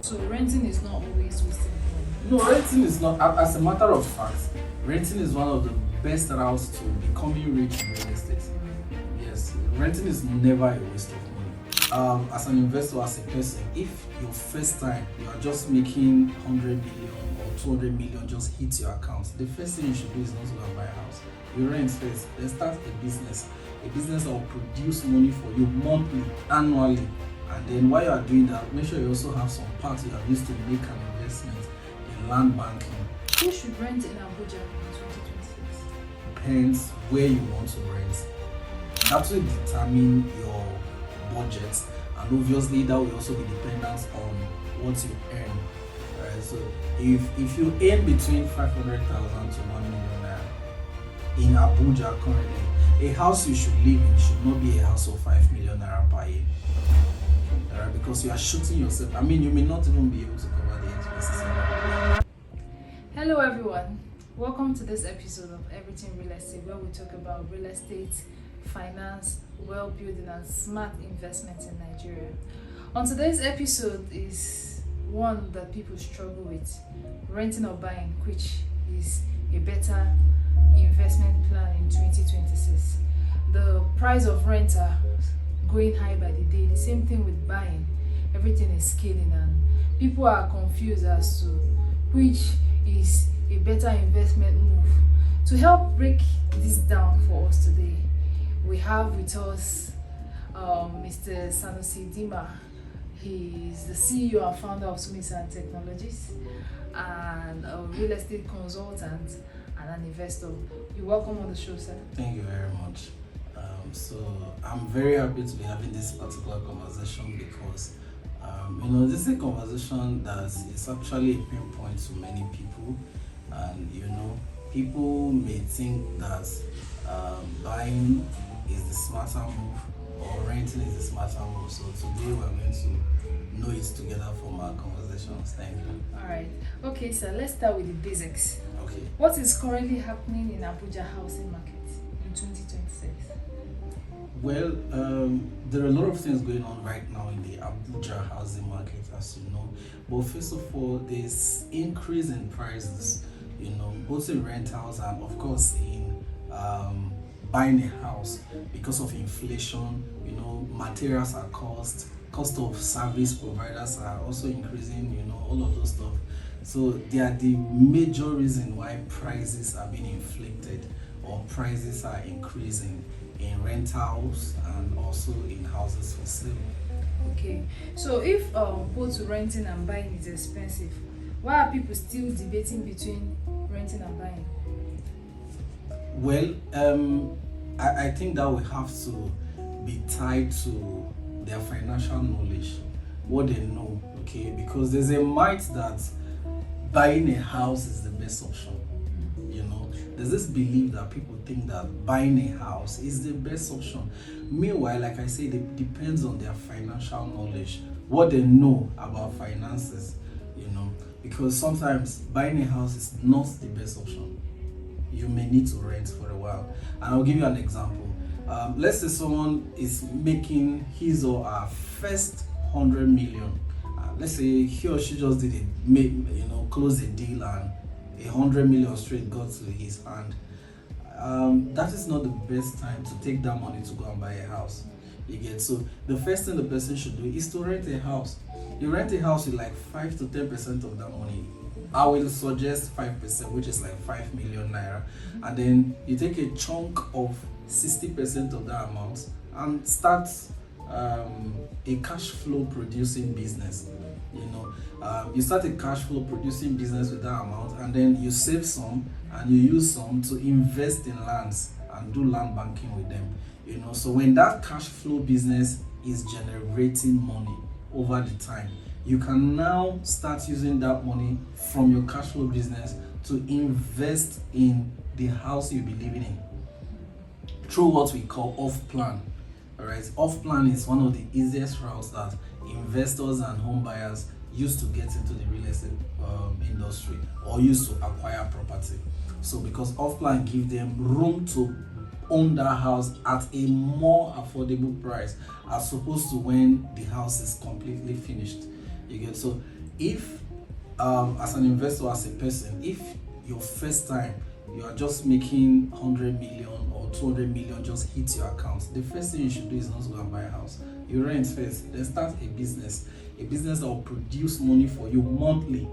So renting is not always wasting money. No, renting is not. As a matter of fact, renting is one of the best routes to becoming rich in real estate. Yes, renting is never a waste of money. As an investor, as a person, if your first time you are just making 100 million or 200 million just hit your account, the first thing you should do is not to go and buy a house. You rent first, then start a business that will produce money for you monthly, annually. And then while you are doing that, make sure you also have some part you have used to make an investment in land banking. Who should rent in Abuja in 2026? Depends where you want to rent. That will determine your budget, and obviously that will also be dependent on what you earn. Right? So if you earn between 500,000 to 1 million naira in Abuja currently, a house you should live in should not be a house of 5 million naira per year. Right? Because you are shooting yourself. I mean, you may not even be able to cover the expenses. Hello everyone, welcome to this episode of Everything Real Estate, where we talk about real estate, finance, wealth building and smart investments in Nigeria. On today's episode is one that people struggle with, renting or buying, which is a better investment plan in 2026. The price of rent are going high by the day. The same thing with buying. Everything is scaling and people are confused as to which is a better investment move. To help break this down for us today, we have with us Mr. Sanusi Dima. He is the CEO and founder of Sumisan Technologies and a real estate consultant and an investor. You're welcome on the show, sir. Thank you very much. So I'm very happy to be having this particular conversation because this is a conversation that is actually a pain point to many people, and people may think that buying is the smarter move or renting is the smarter move. So today we're going to know it together from our conversations. Thank you. All right. Okay, so let's start with the basics. Okay. What is currently happening in Abuja housing market in 2026? Well, there are a lot of things going on right now in the Abuja housing market, as you know. But first of all, there's increase in prices, both in rentals and of course in buying a house because of inflation. Materials are cost of service providers are also increasing. All of those stuff. So they are the major reason why prices are being inflated or prices are increasing in rentals and also in houses for sale. Okay, so if both renting and buying is expensive, why are people still debating between renting and buying? Well, I think that we have to be tied to their financial knowledge, what they know, okay? Because there's a myth that buying a house is the best option. There's this belief that people think that buying a house is the best option. Meanwhile, like I said, it depends on their financial knowledge, what they know about finances, because sometimes buying a house is not the best option. You may need to rent for a while. And I'll give you an example. Let's say someone is making his or her first 100 million. Let's say he or she just did it, close a deal and 100 million straight got to his hand. That is not the best time to take that money to go and buy a house. You get? So the first thing the person should do is to rent a house. You rent a house with like 5 to 10% of that money. I will suggest 5%, which is like 5 million naira, and then you take a chunk of 60% of that amount and start a cash flow producing business. You start a cash flow producing business with that amount, and then you save some and you use some to invest in lands and do land banking with them. So when that cash flow business is generating money over the time, you can now start using that money from your cash flow business to invest in the house you'll be living in through what we call off plan. All right, off plan is one of the easiest routes that investors and home buyers used to get into the real estate industry or used to acquire property. So because off plan gives them room to own that house at a more affordable price as opposed to when the house is completely finished. You get? So if as an investor, as a person, if your first time you are just making 100 million or 200 million just hit your account, the first thing you should do is not to go and buy a house. You rent first, then start a business that will produce money for you monthly,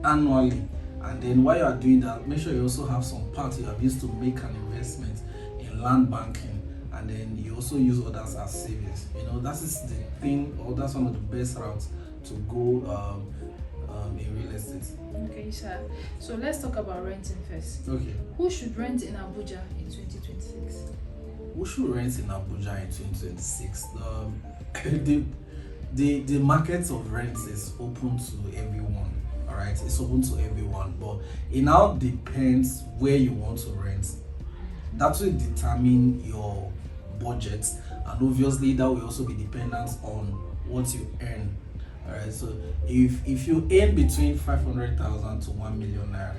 annually. And then while you are doing that, make sure you also have some part you have used to make an investment in land banking, and then you also use others as savings. That is the thing, or that's one of the best routes to go in real estate. Okay, sir. So let's talk about renting first. Okay. Who should rent in Abuja in 2026? Who should rent in Abuja in 2026? The market of rent is open to everyone. All right, it's open to everyone, but it now depends where you want to rent. That will determine your budget, and obviously that will also be dependent on what you earn. All right, so if you earn between 500,000 to 1 million naira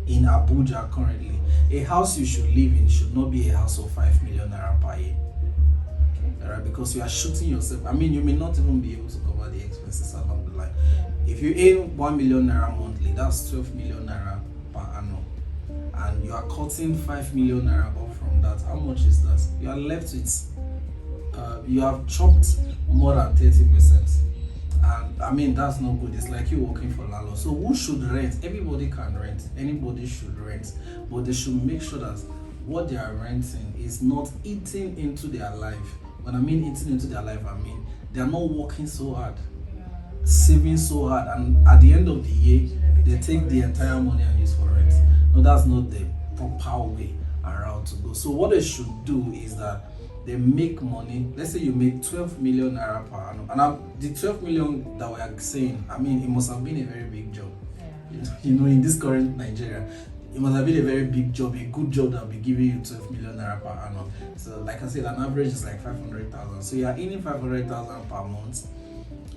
in Abuja currently, a house you should live in should not be a house of 5 million naira per year. All right, because you are shooting yourself. I mean, you may not even be able to cover the expenses along the line. If you earn 1 million naira monthly, that's 12 million naira per annum, and you are cutting 5 million naira off from that. How much is that? You are left with you have chopped more than 30%. And I mean, that's not good. It's like you working for landlord. So who should rent? Everybody can rent. Anybody should rent, but they should make sure that what they are renting is not eating into their life. When I mean eating into their life, I mean they are not working so hard, saving so hard, and at the end of the year they take the entire money and use for rent. No, that's not the proper way around to go. So what they should do is that they make money. Let's say you make 12 million naira per annum, and the 12 million that we are saying, I mean, it must have been a very big job. In this current Nigeria, it must have been a very big job, a good job that will be giving you 12 million naira per annum. So like I said, an average is like 500,000. So you are earning 500,000 per month.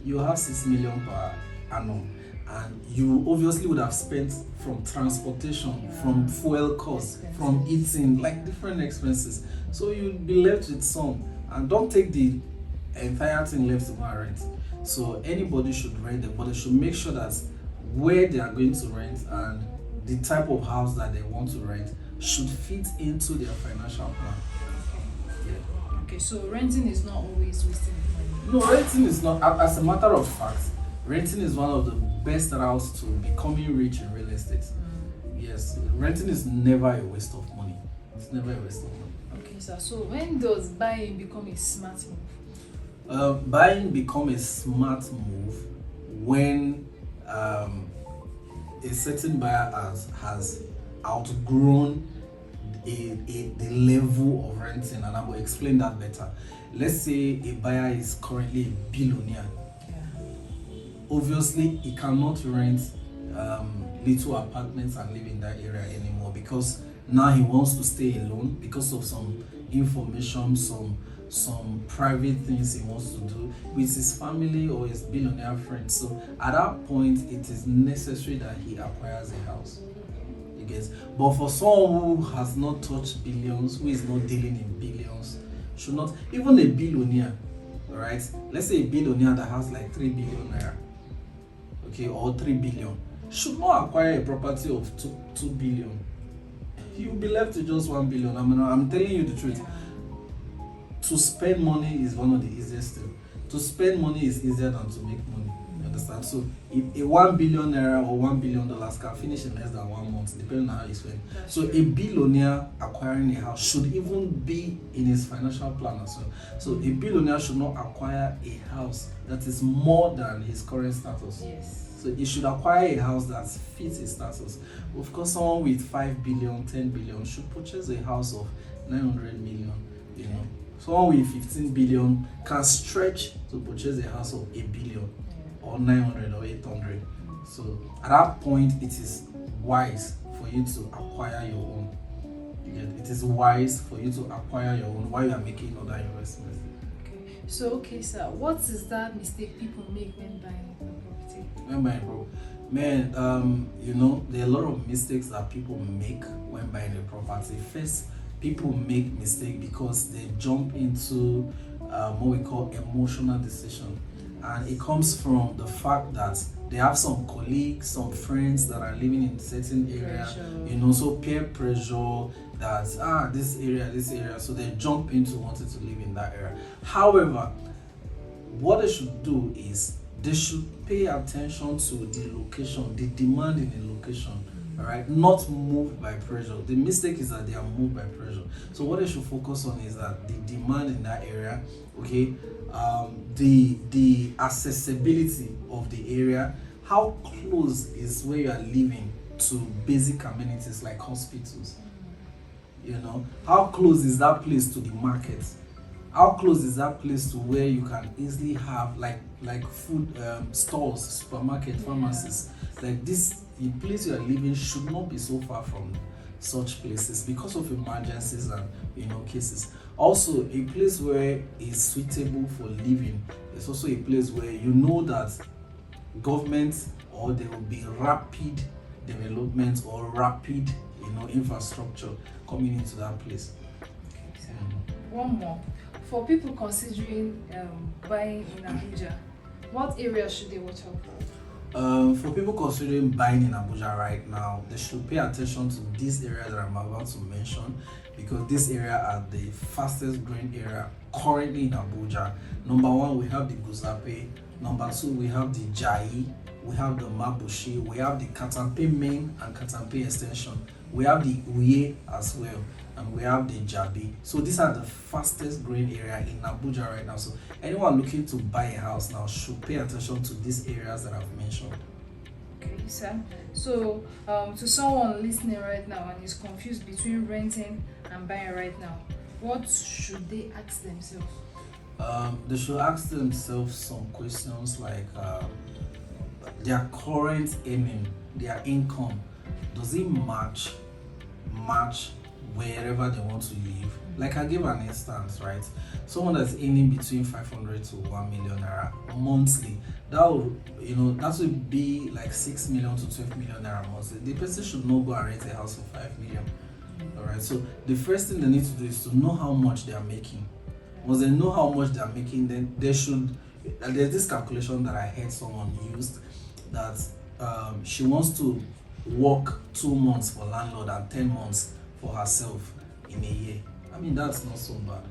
You have 6 million per annum, and you obviously would have spent from transportation, from fuel costs, from eating, like different expenses. So you'll be left with some, and don't take the entire thing left to go and rent. So anybody should rent them, but they should make sure that where they are going to rent and the type of house that they want to rent should fit into their financial plan. Okay, so renting is not always wasting money. No, renting is not. As a matter of fact, renting is one of the best routes to becoming rich in real estate. Yes, renting is never a waste of money. It's never a waste of money. Okay, sir. So when does buying become a smart move? Buying become a smart move when a certain buyer has outgrown the level of renting, and I will explain that better. Let's say a buyer is currently a billionaire. Obviously, he cannot rent little apartments and live in that area anymore, because now he wants to stay alone because of some information, some private things he wants to do with his family or his billionaire friends. So at that point, it is necessary that he acquires a house. But for someone who has not touched billions, who is not dealing in billions, should not, even a billionaire, right? Let's say a billionaire that has like 3 billion naira, okay, or 3 billion, should not acquire a property of 2 billion. You'll be left with just 1 billion. I'm telling you the truth. To spend money is one of the easiest things. To spend money is easier than to make money. You understand? So if a 1 billion naira or $1 billion can finish in less than 1 month, depending on how you spend. So a billionaire acquiring a house should even be in his financial plan as well. So a billionaire should not acquire a house that is more than his current status. Yes. So he should acquire a house that fits his status. Of course, someone with 5 billion, 10 billion should purchase a house of 900 million, Someone with 15 billion can stretch to purchase a house of 8 billion or 900 or 800. So at that point, it is wise for you to acquire your own. It is wise for you to acquire your own while you are making other investments. Okay, sir, what is that mistake people make when buying a property? When buying property? Man, there are a lot of mistakes that people make when buying a property. First, people make mistake because they jump into what we call emotional decision, and it comes from the fact that they have some colleagues, some friends that are living in certain area, Pressure. so peer pressure that this area, so they jump into wanting to live in that area. However, what they should do is they should pay attention to the location, the demand in the location, all right, not moved by pressure. The mistake is that they are moved by pressure. So what they should focus on is that the demand in that area, okay, the accessibility of the area, how close is where you are living to basic amenities like hospitals, how close is that place to the market, how close is that place to where you can easily have like food stores, supermarket, pharmacies. Like this, the place you are living should not be so far from such places because of emergencies and cases. Also, a place where is suitable for living is also a place where that government, or there will be rapid development or rapid infrastructure coming into that place. Okay, so one more. For people considering buying in Abuja, what areas should they watch out for? For people considering buying in Abuja right now, they should pay attention to these areas that I'm about to mention, because this area are the fastest growing area currently in Abuja. Number one, we have the Guzape. Number two, we have the Jai. We have the Mabushi. We have the Katampe main and Katampe extension. We have the Uye as well. And we have the Jabi. So these are the fastest growing area in Abuja right now. So anyone looking to buy a house now should pay attention to these areas that I've mentioned. Okay, Sam. So to someone listening right now and is confused between renting and buying right now, what should they ask themselves? They should ask themselves some questions like their current earning, their income, does it match wherever they want to live? Like I give an instance, right? Someone that's earning between 500 to 1 million naira monthly, that would be like 6 million to 12 million naira monthly. The person should not go and rent a house for 5 million. All right. So the first thing they need to do is to know how much they are making. Once they know how much they are making, then they should. There's this calculation that I heard someone used that she wants to work 2 months for landlord and 10 months for herself in a year. I mean, that's not so bad.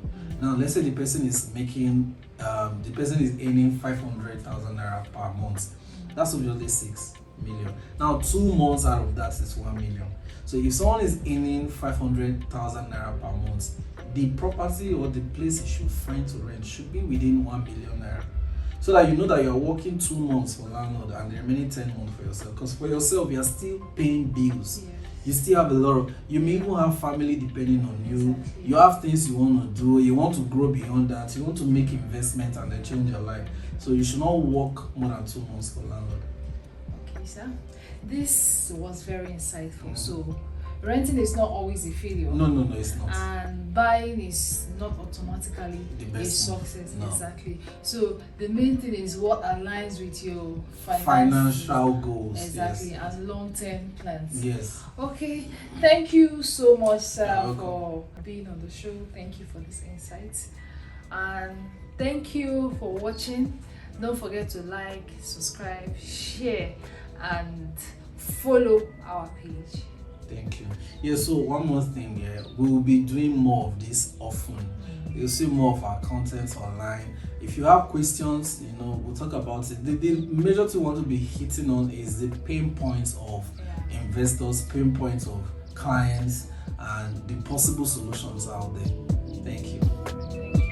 Now, let's say the person is making, earning 500,000 naira per month. That's obviously 6 million. Now, 2 months out of that is 1 million. So if someone is earning 500,000 naira per month, the property or the place you should find to rent should be within 1 million naira. So that you know that you're working 2 months for landlord and the remaining 10 months for yourself. Because for yourself, you're still paying bills. Yeah. You still have a lot of, you may even have family depending on you. Exactly. You have things you want to do. You want to grow beyond that. You want to make investment and then change your life. So you should not work more than 2 months for landlord. Okay, sir. This was very insightful. So renting is not always a failure. No, it's not. And buying is not automatically The a best success. No. Exactly. So the main thing is what aligns with your Financial goals. Exactly, Yes. and long-term plans. Yes. Okay, thank you so much, sir, You're for being on the show. Thank you for this insight, and thank you for watching. Don't forget to like, subscribe, share, and follow our page. Thank you. Yeah, so one more thing, we will be doing more of this often. You'll see more of our content online. If you have questions, we'll talk about it. The major thing we want to be hitting on is the pain points of investors, pain points of clients, and the possible solutions out there. Thank you.